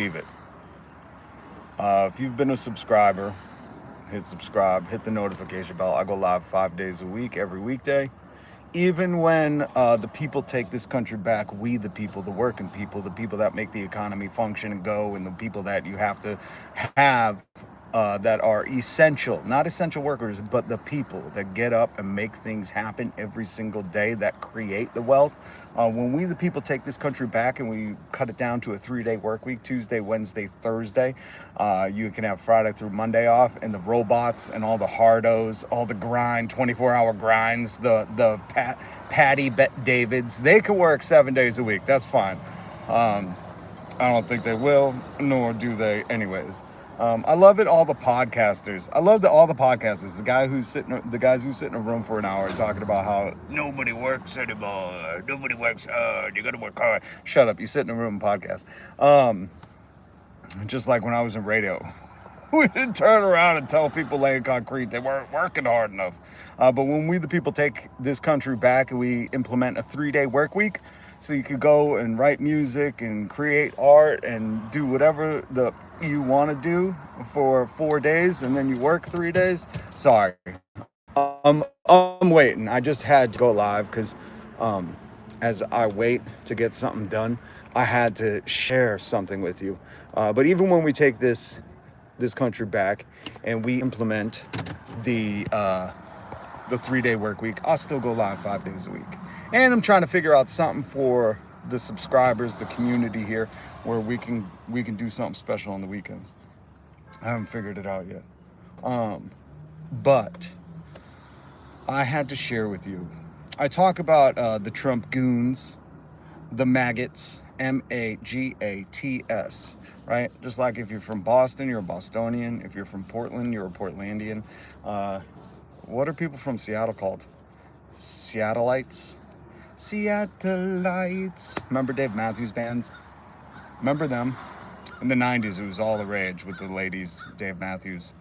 it. If you've been a subscriber, hit subscribe, hit the notification bell. I go live 5 days a week, every weekday. Even when the people take this country back, we the people, the working people, the people that make the economy function and go, and the people that you have to have that are essential, not essential workers, but the people that get up and make things happen every single day that create the wealth. When we the people take this country back and we cut it down to a 3-day work week, Tuesday, Wednesday, Thursday, you can have Friday through Monday off, and the robots and all the hardos, all the grind, 24-hour grinds, the Patty Davids, they can work 7 days a week. That's fine. I don't think they will, nor do they anyways. I love it. All the podcasters. I love all the podcasters. The guys who sit in a room for an hour talking about how nobody works anymore. Nobody works hard. You got to work hard. Shut up. You sit in a room and podcast. Just like when I was in radio, we didn't turn around and tell people laying concrete they weren't working hard enough. But when we the people take this country back and we implement a 3-day work week, so you could go and write music and create art and do whatever you want to do for 4 days, and then you work 3 days. Sorry, I'm waiting. I just had to go live because as I wait to get something done, I had to share something with you. But even when we take this country back and we implement the 3-day work week, I'll still go live 5 days a week. And I'm trying to figure out something for the subscribers, the community here, where we can do something special on the weekends. I haven't figured it out yet. But I had to share with you. I talk about the Trump goons, the maggots, MAGATS, right? Just like if you're from Boston, you're a Bostonian. If you're from Portland, you're a Portlandian. What are people from Seattle called? Seattleites? Seattleites. Remember Dave Matthews Band? Remember them? In the 90s, it was all the rage with the ladies, Dave Matthews.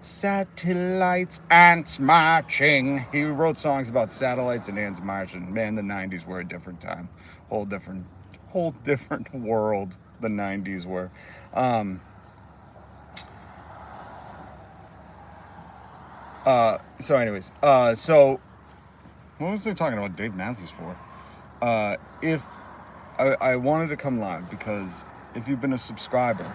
Satellites, ants marching. He wrote songs about satellites and ants marching. Man, the 90s were a different time. Whole different world the 90s were. So what was I talking about Dave Matthews for? If I wanted to come live because if you've been a subscriber,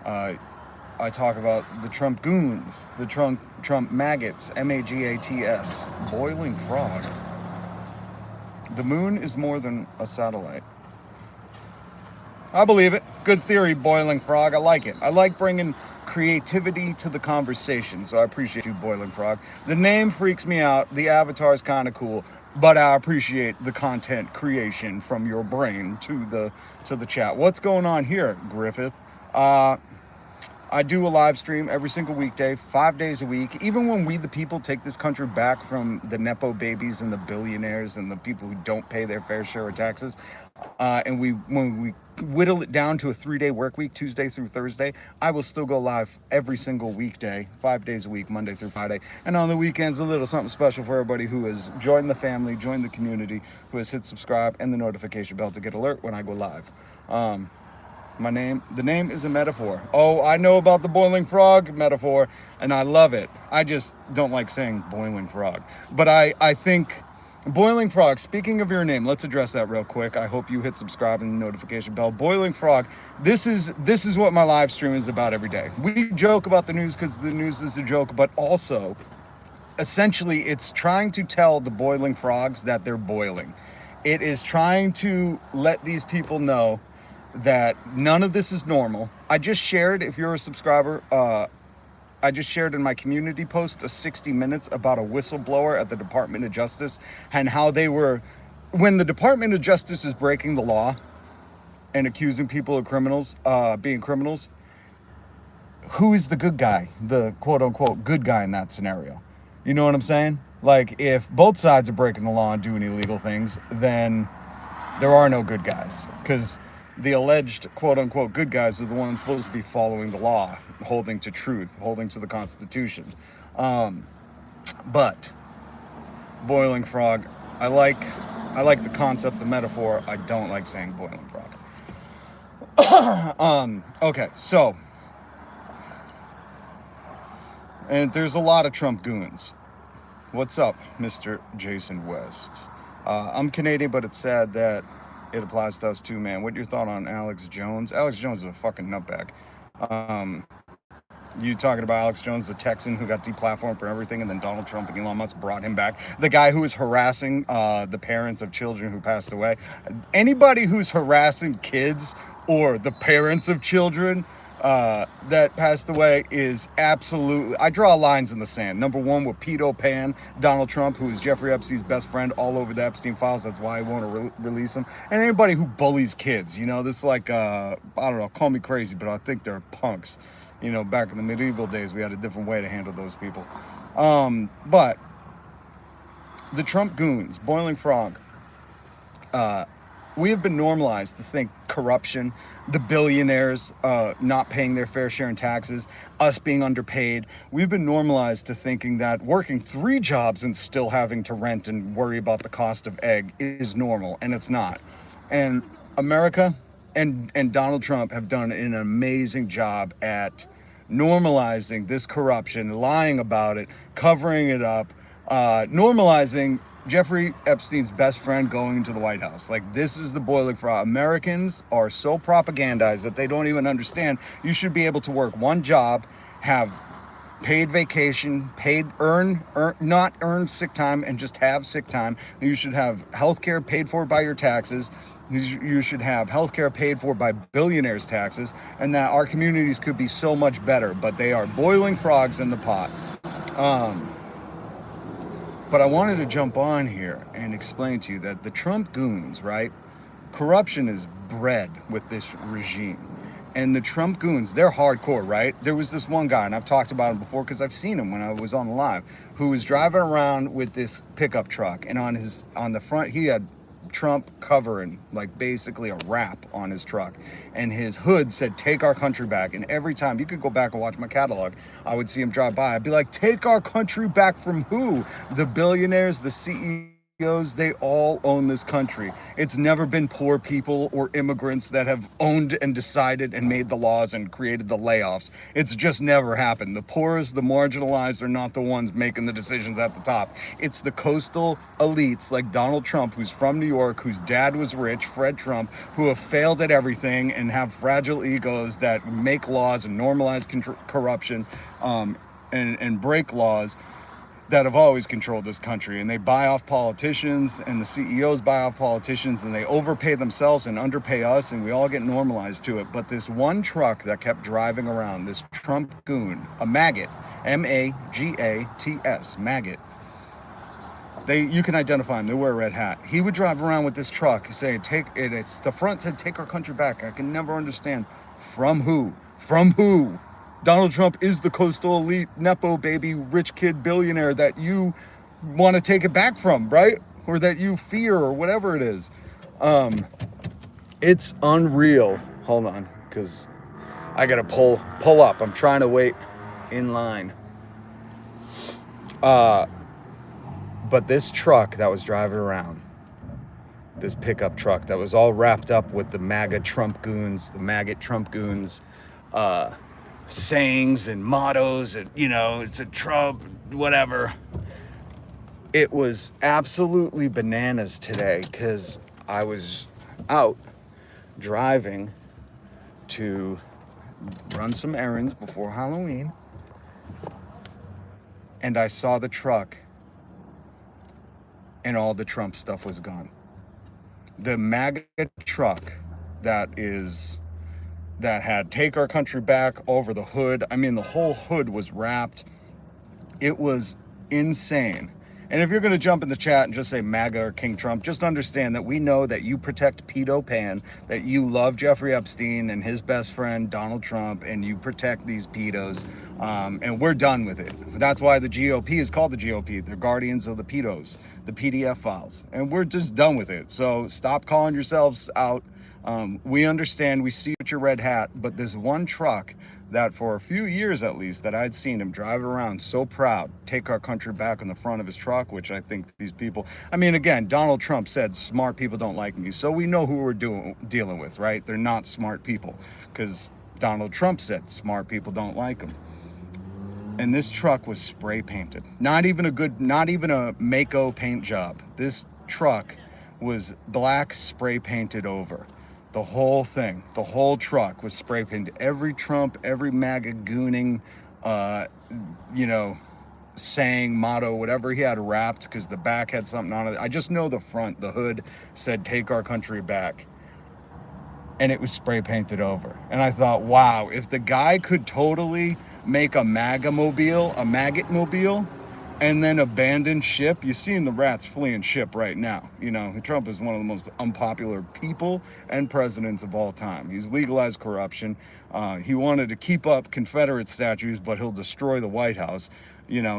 I talk about the Trump goons, the Trump maggots, MAGATS, boiling frog. The moon is more than a satellite. I believe it. Good theory, boiling frog. I like it. I like bringing creativity to the conversation, so I appreciate you, boiling frog. The name freaks me out. The avatar is kind of cool, but I appreciate the content creation from your brain to the chat. What's going on here, Griffith? I do a live stream every single weekday, 5 days a week. Even when we the people take this country back from the Nepo babies and the billionaires and the people who don't pay their fair share of taxes, and when we whittle it down to a 3-day work week, Tuesday through Thursday, I will still go live every single weekday, 5 days a week, Monday through Friday. And on the weekends, a little something special for everybody who has joined the family, joined the community, who has hit subscribe and the notification bell to get alert when I go live. The name is a metaphor. Oh, I know about the boiling frog metaphor, and I love it. I just don't like saying boiling frog. But I think boiling frog, speaking of your name, let's address that real quick. I hope you hit subscribe and the notification bell. Boiling frog, this is what my live stream is about every day. We joke about the news because the news is a joke, but also, essentially, it's trying to tell the boiling frogs that they're boiling. It is trying to let these people know that none of this is normal. I just shared, if you're a subscriber, I just shared in my community post a 60 minutes about a whistleblower at the Department of Justice and how when the Department of Justice is breaking the law and accusing people of being criminals, who is the good guy, the quote unquote good guy in that scenario? You know what I'm saying? Like, if both sides are breaking the law and doing illegal things, then there are no good guys, because the alleged quote-unquote good guys are the ones supposed to be following the law, holding to truth, holding to the Constitution. But boiling frog, I like the concept, the metaphor. I don't like saying boiling frog. Okay, so, and there's a lot of Trump goons. What's up, Mr. Jason West? I'm Canadian, but it's sad that it applies to us too, man. What your thought on Alex Jones? Alex Jones is a fucking nutbag. You talking about Alex Jones, the Texan who got deplatformed for everything, and then Donald Trump and Elon Musk brought him back. The guy who was harassing the parents of children who passed away. Anybody who's harassing kids or the parents of children that passed away is absolutely... I draw lines in the sand. Number one, with Pedo Pan, Donald Trump, who is Jeffrey Epstein's best friend, all over the Epstein files. That's why I want to release him. And anybody who bullies kids, you know, this is like, I don't know, call me crazy, but I think they're punks. You know, back in the medieval days, we had a different way to handle those people. But the Trump goons, boiling frog, we have been normalized to think corruption, the billionaires not paying their fair share in taxes, us being underpaid. We've been normalized to thinking that working 3 jobs and still having to rent and worry about the cost of egg is normal, and it's not. And America and Donald Trump have done an amazing job at normalizing this corruption, lying about it, covering it up, normalizing Jeffrey Epstein's best friend going into the White House. Like, this is the boiling frog. Americans are so propagandized that they don't even understand you should be able to work 1 job, have paid vacation, not earn sick time, and just have sick time. You should have health care paid for by your taxes. You should have healthcare paid for by billionaires' taxes, and that our communities could be so much better, but they are boiling frogs in the pot. But I wanted to jump on here and explain to you that the Trump goons, right? Corruption is bred with this regime. And the Trump goons, they're hardcore, right? There was this one guy, and I've talked about him before because I've seen him when I was on the live, who was driving around with this pickup truck, and on the front, he had Trump covering, like, basically a wrap on his truck, and his hood said "Take our country back." And every time, you could go back and watch my catalog, I would see him drive by, I'd be like, take our country back from who? The billionaires, the CEOs, they all own this country. It's never been poor people or immigrants that have owned and decided and made the laws and created the layoffs. It's just never happened. The poorest, the marginalized are not the ones making the decisions at the top. It's the coastal elites like Donald Trump, who's from New York, whose dad was rich, Fred Trump, who have failed at everything and have fragile egos that make laws and normalize corruption and break laws, that have always controlled this country. And they buy off politicians, and the CEOs buy off politicians, and they overpay themselves and underpay us, and we all get normalized to it. But this one truck that kept driving around, this Trump goon, a maggot, M-A-G-A-T-S, maggot. You can identify him. They wear a red hat. He would drive around with this truck saying, it's the front said, "Take our country back." I can never understand from who? From who? Donald Trump is the coastal elite, Nepo baby, rich kid billionaire that you want to take it back from, right? Or that you fear, or whatever it is. It's unreal. Hold on, because I got to pull up. I'm trying to wait in line. But this truck that was driving around, this pickup truck that was all wrapped up with the MAGA Trump goons, the maggot Trump goons, sayings and mottos, and, you know, it's a Trump, whatever. It was absolutely bananas today because I was out driving to run some errands before Halloween, and I saw the truck, and all the Trump stuff was gone. The MAGA truck that had "Take our country back" over the hood. I mean, the whole hood was wrapped. It was insane. And if you're going to jump in the chat and just say MAGA or King Trump, just understand that we know that you protect Pedo Pan, that you love Jeffrey Epstein and his best friend, Donald Trump, and you protect these pedos. And we're done with it. That's why the GOP is called the GOP. They're guardians of the pedos, the PDF files. And we're just done with it. So stop calling yourselves out We understand, we see your red hat, but there's one truck that for a few years at least that I'd seen him drive around so proud, take our country back on the front of his truck, which I think these people, I mean, again, Donald Trump said smart people don't like me, so we know who we're dealing with, right? They're not smart people, because Donald Trump said smart people don't like him. And this truck was spray painted. Not even a Mako paint job. This truck was black spray painted over. The whole thing, the whole truck was spray painted. Every Trump, every MAGA gooning, saying, motto, whatever he had wrapped, because the back had something on it. I just know the front, the hood said, "Take our country back." And it was spray painted over. And I thought, wow, if the guy could totally make a maggot mobile, and then abandon ship. You're seeing the rats fleeing ship right now. Trump is one of the most unpopular people and presidents of all time. He's legalized corruption. He wanted to keep up Confederate statues, but he'll destroy the White House.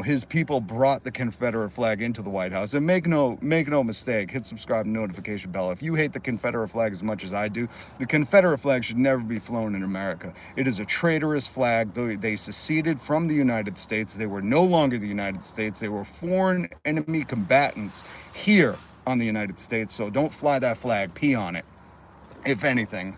His people brought the Confederate flag into the White House. And make no mistake, hit subscribe and notification bell. If you hate the Confederate flag as much as I do, the Confederate flag should never be flown in America. It is a traitorous flag. They seceded from the United States. They were no longer the United States. They were foreign enemy combatants here on the United States. So don't fly that flag. Pee on it, if anything.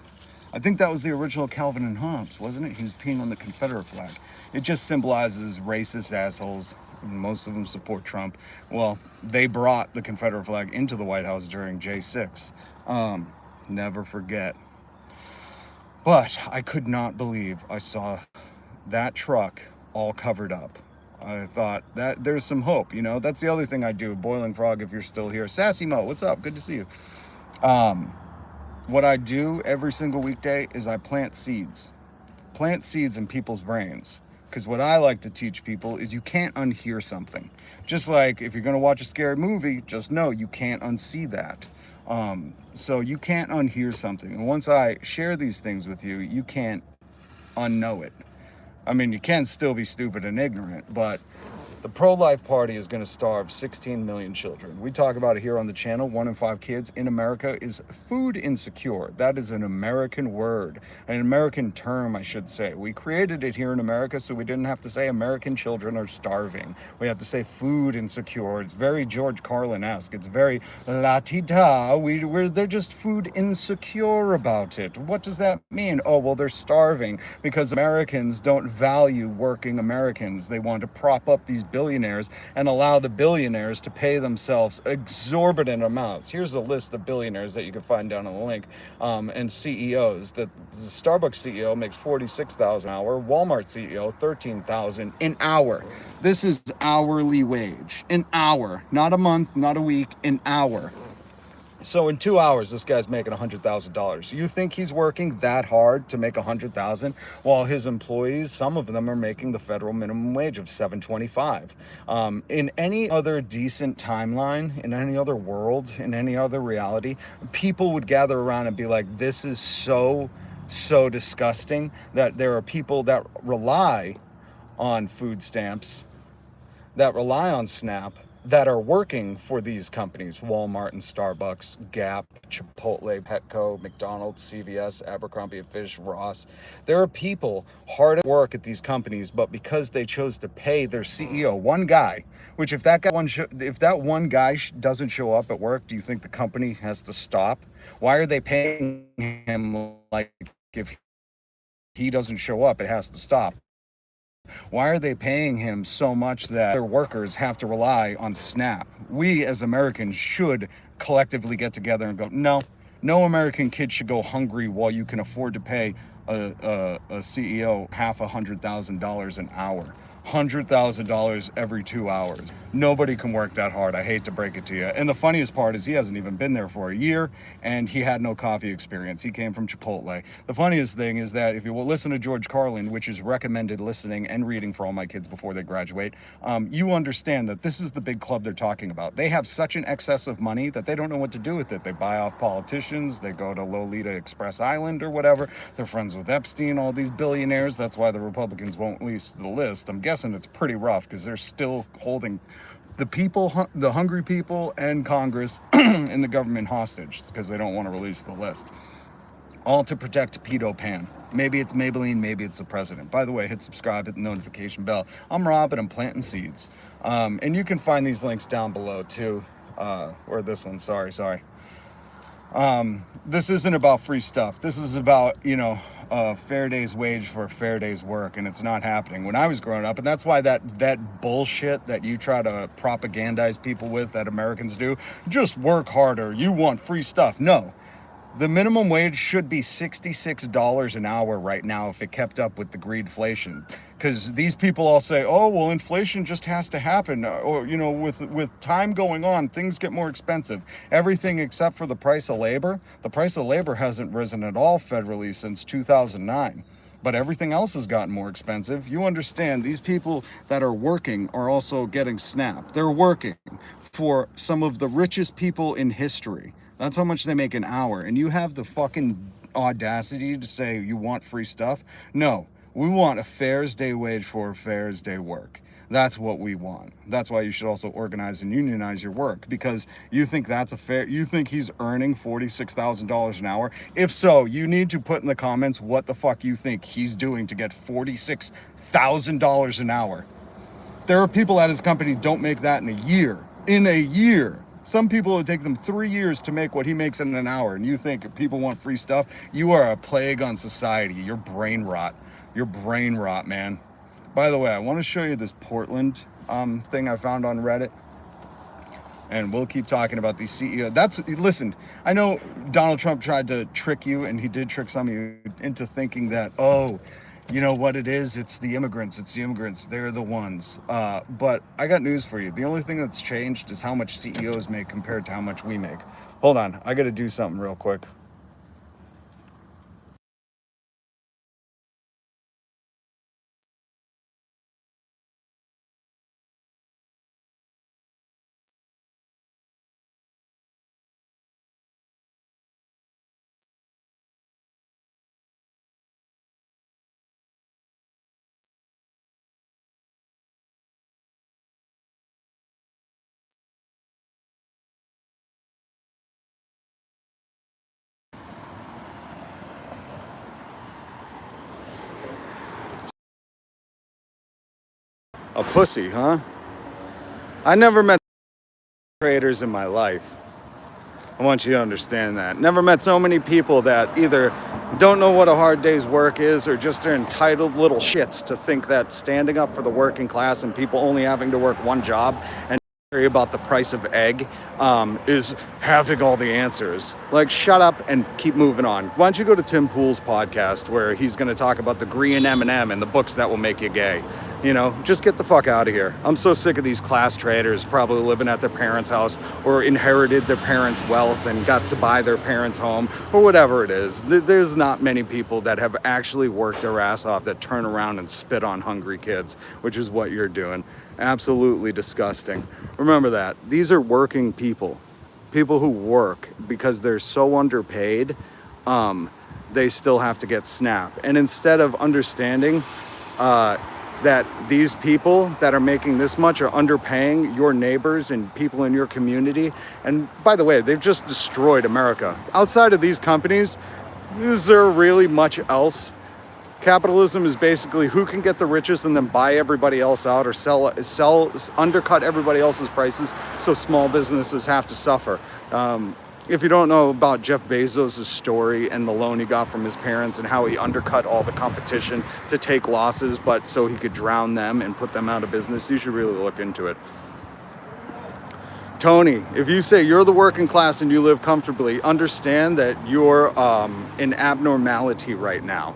I think that was the original Calvin and Hobbes, wasn't it? He was peeing on the Confederate flag. It just symbolizes racist assholes. Most of them support Trump. Well, they brought the Confederate flag into the White House during J6. Never forget. But I could not believe I saw that truck all covered up. I thought that there's some hope. That's the other thing I do. Boiling Frog, if you're still here. Sassy Mo, what's up? Good to see you. What I do every single weekday is I plant seeds in people's brains. Because what I like to teach people is you can't unhear something. Just like if you're going to watch a scary movie, just know you can't unsee that. So you can't unhear something. And once I share these things with you, you can't unknow it. I mean, you can still be stupid and ignorant, but the pro-life party is going to starve 16 million children. We talk about it here on the channel. 1 in 5 kids in America is food insecure. That is an American word, an American term, I should say. We created it here in America so we didn't have to say American children are starving. We have to say food insecure. It's very George Carlin-esque. It's very la-ti-da. They're just food insecure about it. What does that mean? Oh, well, they're starving because Americans don't value working Americans. They want to prop up these billionaires and allow the billionaires to pay themselves exorbitant amounts. Here's a list of billionaires that you can find down on the link, and CEOs. The Starbucks CEO makes $46,000 an hour. Walmart CEO $13,000 an hour. This is hourly wage. An hour, not a month, not a week, an hour. So in 2 hours, this guy's making $100,000. You think he's working that hard to make $100,000 while his employees, some of them are making the federal minimum wage of $7.25. In any other decent timeline, in any other world, in any other reality, people would gather around and be like, this is so disgusting that there are people that rely on food stamps, that rely on SNAP, that are working for these companies, Walmart and Starbucks, Gap, Chipotle, Petco, McDonald's, CVS, Abercrombie & Fitch, Ross. There are people hard at work at these companies, but because they chose to pay their CEO, one guy, which if that one guy doesn't show up at work, do you think the company has to stop? Why are they paying him like if he doesn't show up, it has to stop? Why are they paying him so much that their workers have to rely on SNAP? We as Americans should collectively get together and go, no American kid should go hungry while you can afford to pay a CEO $500,000 an hour. $100,000 every 2 hours. Nobody can work that hard. I hate to break it to you. And the funniest part is he hasn't even been there for a year and he had no coffee experience. He came from Chipotle. The funniest thing is that if you will listen to George Carlin, which is recommended listening and reading for all my kids before they graduate, you understand that this is the big club they're talking about. They have such an excess of money that they don't know what to do with it. They buy off politicians. They go to Lolita Express Island or whatever. They're friends with Epstein, all these billionaires. That's why the Republicans won't release the list. I'm guessing it's pretty rough because they're still holding the people, the hungry people and Congress and the government hostage because they don't want to release the list. all to protect Pedo Pan. Maybe it's Maybelline, maybe it's the president. By the way, hit subscribe, hit the notification bell. I'm Rob and I'm planting seeds. And you can find these links down below too. Or this one, sorry. This isn't about free stuff. This is about, a fair day's wage for a fair day's work, and it's not happening when I was growing up. And that's why that bullshit that you try to propagandize people with, that Americans do, just work harder, you want free stuff. No. The minimum wage should be $66 an hour right now if it kept up with the greedflation. Because these people all say, oh, well, inflation just has to happen. Or, with time going on, things get more expensive. Everything except for the price of labor. The price of labor hasn't risen at all federally since 2009. But everything else has gotten more expensive. You understand, these people that are working are also getting SNAP. They're working for some of the richest people in history. That's how much they make an hour. And you have the fucking audacity to say you want free stuff? No, we want a fair day wage for a fair day work. That's what we want. That's why you should also organize and unionize your work, because you think that's you think he's earning $46,000 an hour? If so, you need to put in the comments what the fuck you think he's doing to get $46,000 an hour. There are people at his company don't make that in a year. In a year. Some people, it take them 3 years to make what he makes in an hour, and you think people want free stuff? You are a plague on society. You're brain rot. You're brain rot, man. By the way, I want to show you this Portland thing I found on Reddit, and we'll keep talking about these CEOs. Listen, I know Donald Trump tried to trick you, and he did trick some of you into thinking that, oh, you know what it is? It's the immigrants. They're the ones. But I got news for you. The only thing that's changed is how much CEOs make compared to how much we make. Hold on. I got to do something real quick. A pussy, huh? I never met traders in my life. I want you to understand that. Never met so many people that either don't know what a hard day's work is or just are entitled little shits to think that standing up for the working class and people only having to work one job and worry about the price of egg is having all the answers. Like, shut up and keep moving on. Why don't you go to Tim Pool's podcast where he's going to talk about the green M&M and the books that will make you gay. Just get the fuck out of here. I'm so sick of these class traders probably living at their parents' house or inherited their parents' wealth and got to buy their parents' home or whatever it is. There's not many people that have actually worked their ass off that turn around and spit on hungry kids, which is what you're doing. Absolutely disgusting. Remember that. These are working people. People who work because they're so underpaid, they still have to get SNAP. And instead of understanding that these people that are making this much are underpaying your neighbors and people in your community. And by the way, they've just destroyed America. Outside of these companies, is there really much else? Capitalism is basically who can get the richest and then buy everybody else out or undercut everybody else's prices so small businesses have to suffer. If you don't know about Jeff Bezos' story and the loan he got from his parents and how he undercut all the competition to take losses, but so he could drown them and put them out of business, you should really look into it. Tony, if you say you're the working class and you live comfortably, understand that you're an abnormality right now.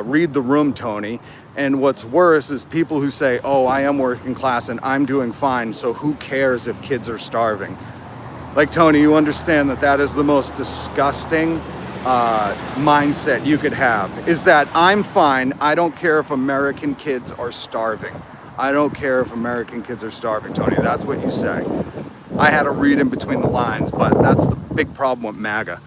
Read the room, Tony. And what's worse is people who say, oh, I am working class and I'm doing fine, so who cares if kids are starving? Like, Tony, you understand that that is the most disgusting mindset you could have, is that I'm fine. I don't care if American kids are starving. I don't care if American kids are starving, Tony. That's what you say. I had to read in between the lines, but that's the big problem with MAGA.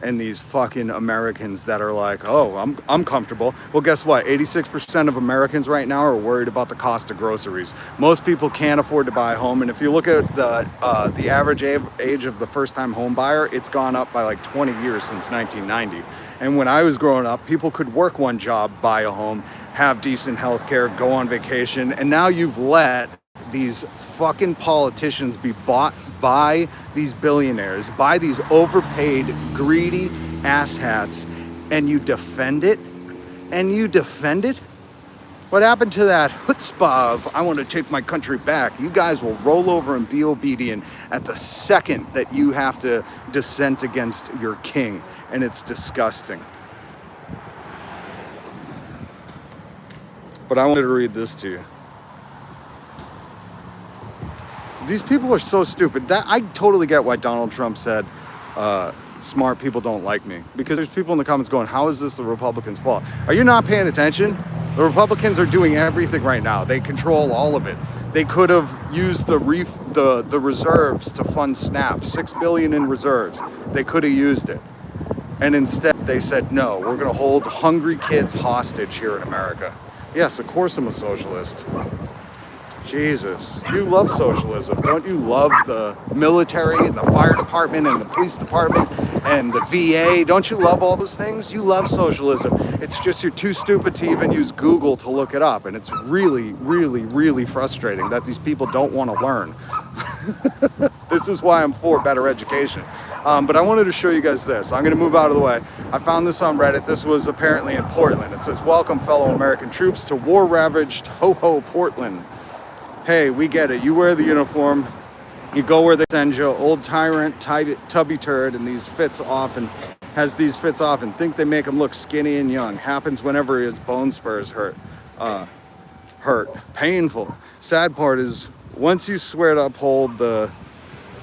and these fucking Americans that are like, oh, I'm comfortable. Well, guess what? 86% of Americans right now are worried about the cost of groceries. Most people can't afford to buy a home, and if you look at the average age of the first-time home buyer, it's gone up by like 20 years since 1990. And when I was growing up, people could work one job, buy a home, have decent health care, go on vacation, and now you've let these fucking politicians be bought by these billionaires, by these overpaid, greedy asshats, and you defend it? And you defend it? What happened to that chutzpah of, I want to take my country back? You guys will roll over and be obedient at the second that you have to dissent against your king, and it's disgusting. But I wanted to read this to you. These people are so stupid. That I totally get why Donald Trump said smart people don't like me, because there's people in the comments going, how is this the Republicans' fault? Are you not paying attention? The Republicans are doing everything right now. They control all of it. They could have used the reserves to fund SNAP, $6 billion in reserves. They could have used it. And instead they said, no, we're going to hold hungry kids hostage here in America. Yes, of course I'm a socialist. Jesus, you love socialism. Don't you love the military and the fire department and the police department and the VA? Don't you love all those things? You love socialism. It's just you're too stupid to even use Google to look it up. And it's really, really, really frustrating that these people don't want to learn. This is why I'm for better education. But I wanted to show you guys this. I'm going to move out of the way. I found this on Reddit. This was apparently in Portland. It says, welcome fellow American troops to war-ravaged Ho-Ho, Portland. Hey, we get it. You wear the uniform, you go where they send you. Old tyrant, tubby turd, and has these fits off and think they make him look skinny and young. Happens whenever his bone spurs hurt. Painful. Sad part is, once you swear to uphold the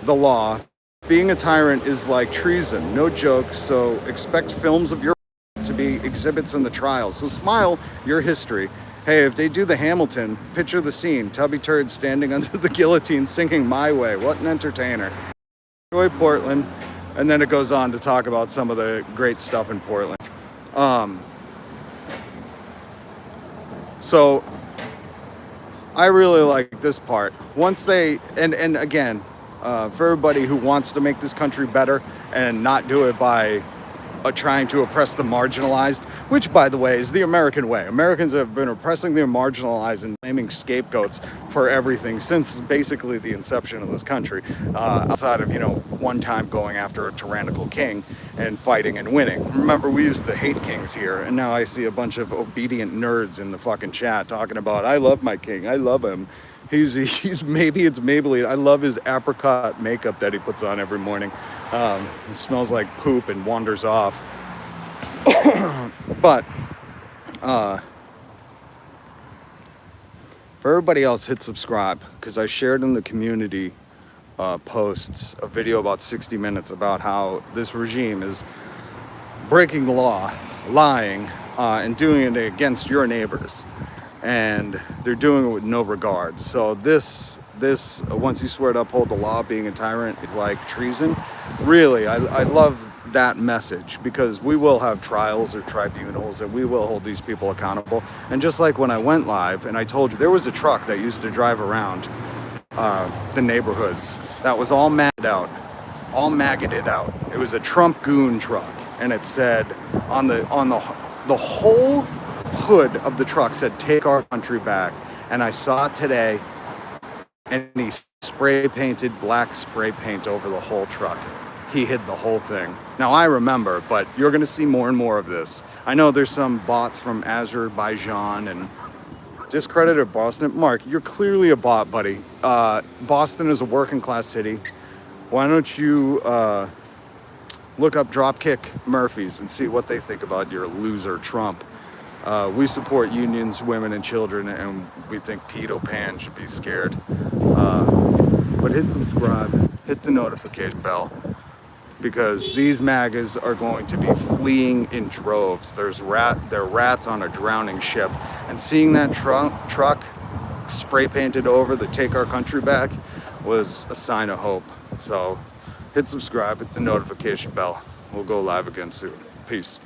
law, being a tyrant is like treason. No joke, so expect films of your to be exhibits in the trial. So smile your history. Hey, if they do the Hamilton, picture the scene. Tubby turd standing under the guillotine singing My Way. What an entertainer. Enjoy Portland. And then it goes on to talk about some of the great stuff in Portland. So I really like this part. Once they, and again, for everybody who wants to make this country better and not do it by trying to oppress the marginalized, which, by the way, is the American way. Americans have been oppressing the marginalized and blaming scapegoats for everything since basically the inception of this country, outside of, one time going after a tyrannical king and fighting and winning. Remember, we used to hate kings here, and now I see a bunch of obedient nerds in the fucking chat talking about, I love my king, I love him. He's maybe it's Maybelline. I love his apricot makeup that he puts on every morning. It smells like poop and wanders off. But for everybody else, hit subscribe, because I shared in the community posts a video about 60 minutes about how this regime is breaking the law, lying, and doing it against your neighbors. And they're doing it with no regard. So this once you swear to uphold the law, being a tyrant is like treason. Really, I love that message, because we will have trials or tribunals and we will hold these people accountable. And just like when I went live and I told you, there was a truck that used to drive around the neighborhoods that was all maggoted out. It was a Trump goon truck, and it said on the whole hood of the truck said, take our country back. And I saw it today, and he spray painted black spray paint over the whole truck. He hid the whole thing. Now I remember, but you're going to see more and more of this. I know there's some bots from Azerbaijan and discredited Boston. Mark, you're clearly a bot, buddy. Boston is a working class city. Why don't you look up Dropkick Murphys and see what they think about your loser Trump. We support unions, women, and children, and we think Pedo Pan should be scared. But hit subscribe, hit the notification bell, because these MAGAs are going to be fleeing in droves. They're rats on a drowning ship, and seeing that truck spray painted over the "Take Our Country Back" was a sign of hope. So hit subscribe, hit the notification bell. We'll go live again soon. Peace.